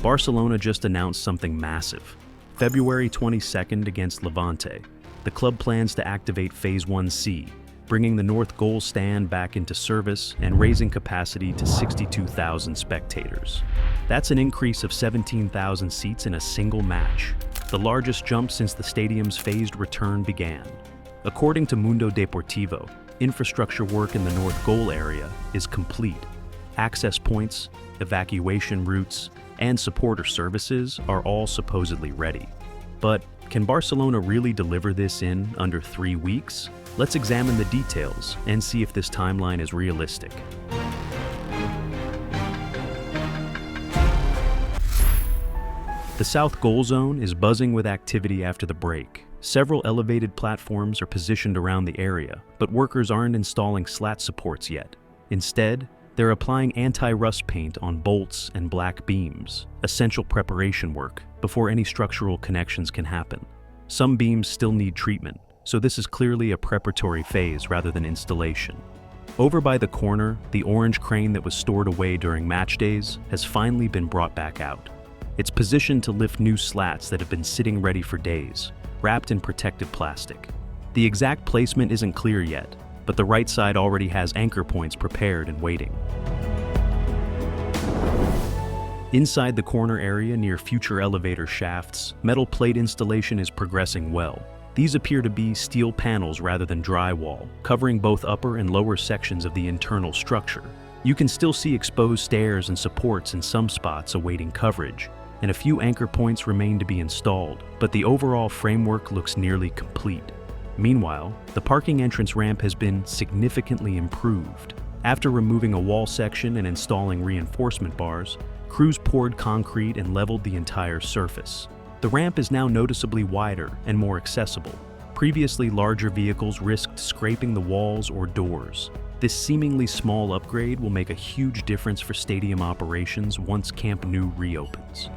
Barcelona just announced something massive. February 22nd against Levante, the club plans to activate Phase 1C, bringing the north goal stand back into service and raising capacity to 62,000 spectators. That's an increase of 17,000 seats in a single match, the largest jump since the stadium's phased return began. According to Mundo Deportivo, infrastructure work in the north goal area is complete. Access points, evacuation routes, and supporter services are all supposedly ready. But can Barcelona really deliver this in under 3 weeks? Let's examine the details and see if this timeline is realistic. The south goal zone is buzzing with activity after the break. Several elevated platforms are positioned around the area, but workers aren't installing slat supports yet. Instead, they're applying anti-rust paint on bolts and black beams, essential preparation work before any structural connections can happen. Some beams still need treatment, so this is clearly a preparatory phase rather than installation. Over by the corner, the orange crane that was stored away during match days has finally been brought back out. It's positioned to lift new slats that have been sitting ready for days, wrapped in protective plastic. The exact placement isn't clear yet, but the right side already has anchor points prepared and waiting. Inside the corner area near future elevator shafts, metal plate installation is progressing well. These appear to be steel panels rather than drywall, covering both upper and lower sections of the internal structure. You can still see exposed stairs and supports in some spots awaiting coverage, and a few anchor points remain to be installed, but the overall framework looks nearly complete. Meanwhile, the parking entrance ramp has been significantly improved. After removing a wall section and installing reinforcement bars, crews poured concrete and leveled the entire surface. The ramp is now noticeably wider and more accessible. Previously, larger vehicles risked scraping the walls or doors. This seemingly small upgrade will make a huge difference for stadium operations once Camp Nou reopens.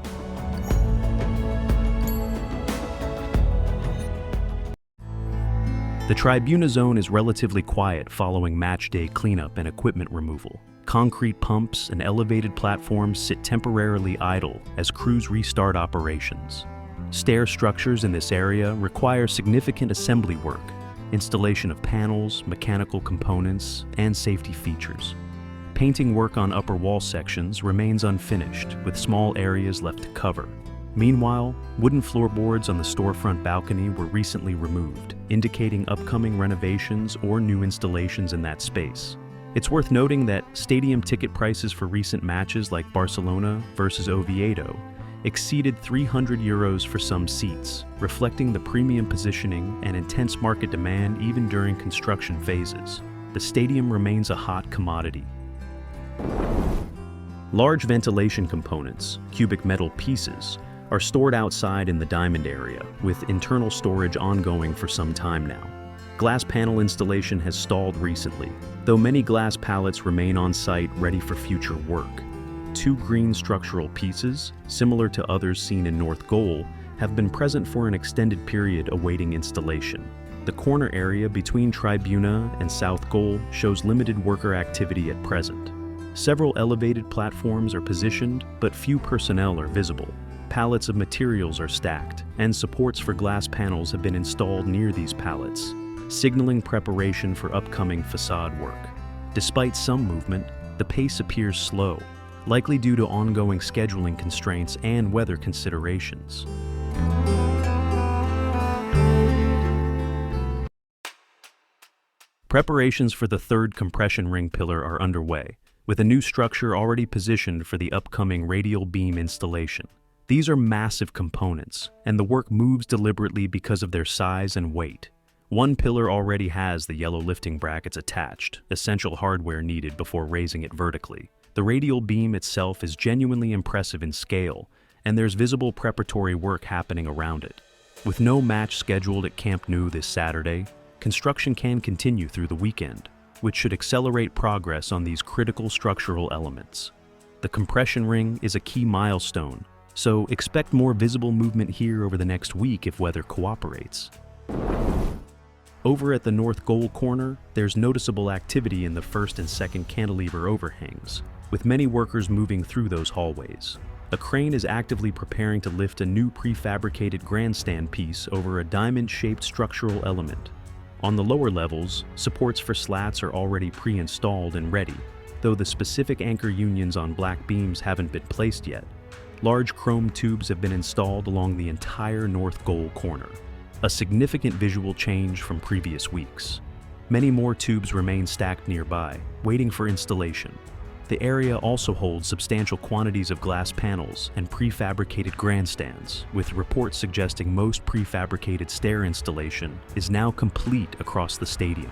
The Tribuna zone is relatively quiet following match day cleanup and equipment removal. Concrete pumps and elevated platforms sit temporarily idle as crews restart operations. Stair structures in this area require significant assembly work, installation of panels, mechanical components, and safety features. Painting work on upper wall sections remains unfinished, with small areas left to cover. Meanwhile, wooden floorboards on the storefront balcony were recently removed, indicating upcoming renovations or new installations in that space. It's worth noting that stadium ticket prices for recent matches like Barcelona versus Oviedo exceeded €300 for some seats, reflecting the premium positioning and intense market demand even during construction phases. The stadium remains a hot commodity. Large ventilation components, cubic metal pieces, are stored outside in the diamond area, with internal storage ongoing for some time now. Glass panel installation has stalled recently, though many glass pallets remain on site ready for future work. 2 green structural pieces, similar to others seen in North Goal, have been present for an extended period awaiting installation. The corner area between Tribuna and South Goal shows limited worker activity at present. Several elevated platforms are positioned, but few personnel are visible. Pallets of materials are stacked, and supports for glass panels have been installed near these pallets, signaling preparation for upcoming facade work. Despite some movement, the pace appears slow, likely due to ongoing scheduling constraints and weather considerations. Preparations for the third compression ring pillar are underway, with a new structure already positioned for the upcoming radial beam installation. These are massive components, and the work moves deliberately because of their size and weight. One pillar already has the yellow lifting brackets attached, essential hardware needed before raising it vertically. The radial beam itself is genuinely impressive in scale, and there's visible preparatory work happening around it. With no match scheduled at Camp Nou this Saturday, construction can continue through the weekend, which should accelerate progress on these critical structural elements. The compression ring is a key milestone, so expect more visible movement here over the next week if weather cooperates. Over at the north goal corner, there's noticeable activity in the first and second cantilever overhangs, with many workers moving through those hallways. A crane is actively preparing to lift a new prefabricated grandstand piece over a diamond-shaped structural element. On the lower levels, supports for slats are already pre-installed and ready, though the specific anchor unions on black beams haven't been placed yet. Large chrome tubes have been installed along the entire north goal corner, a significant visual change from previous weeks. Many more tubes remain stacked nearby, waiting for installation. The area also holds substantial quantities of glass panels and prefabricated grandstands, with reports suggesting most prefabricated stair installation is now complete across the stadium.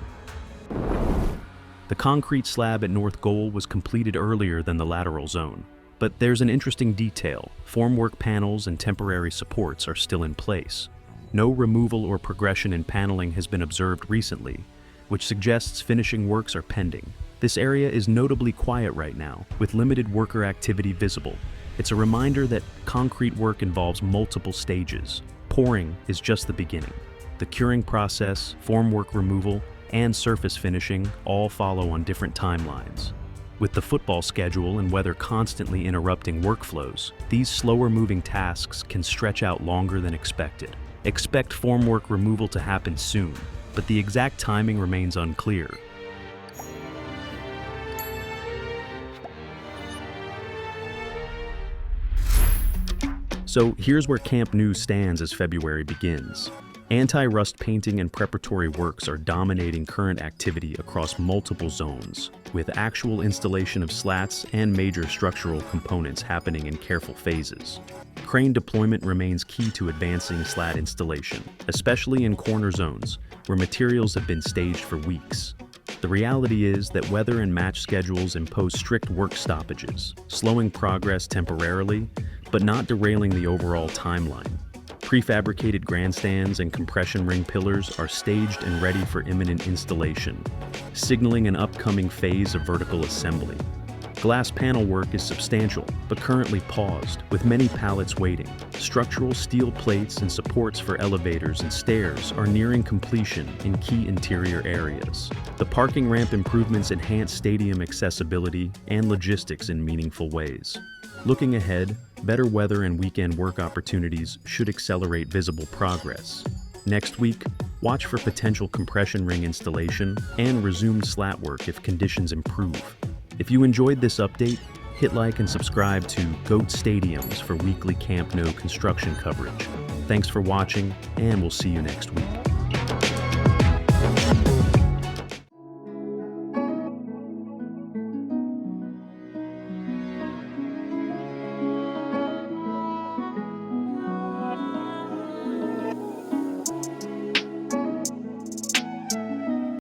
The concrete slab at North Goal was completed earlier than the lateral zone, but there's an interesting detail. Formwork panels and temporary supports are still in place. No removal or progression in paneling has been observed recently, which suggests finishing works are pending. This area is notably quiet right now, with limited worker activity visible. It's a reminder that concrete work involves multiple stages. Pouring is just the beginning. The curing process, formwork removal, and surface finishing all follow on different timelines. With the football schedule and weather constantly interrupting workflows, these slower-moving tasks can stretch out longer than expected. Expect formwork removal to happen soon, but the exact timing remains unclear. So here's where Camp Nou stands as February begins. Anti-rust painting and preparatory works are dominating current activity across multiple zones, with actual installation of slats and major structural components happening in careful phases. Crane deployment remains key to advancing slat installation, especially in corner zones, where materials have been staged for weeks. The reality is that weather and match schedules impose strict work stoppages, slowing progress temporarily, but not derailing the overall timeline. Prefabricated grandstands and compression ring pillars are staged and ready for imminent installation, signaling an upcoming phase of vertical assembly. Glass panel work is substantial, but currently paused, with many pallets waiting. Structural steel plates and supports for elevators and stairs are nearing completion in key interior areas. The parking ramp improvements enhance stadium accessibility and logistics in meaningful ways. Looking ahead, better weather and weekend work opportunities should accelerate visible progress. Next week, watch for potential compression ring installation and resumed slat work if conditions improve. If you enjoyed this update, hit like and subscribe to GOAT Stadiums for weekly Camp Nou construction coverage. Thanks for watching, and we'll see you next week.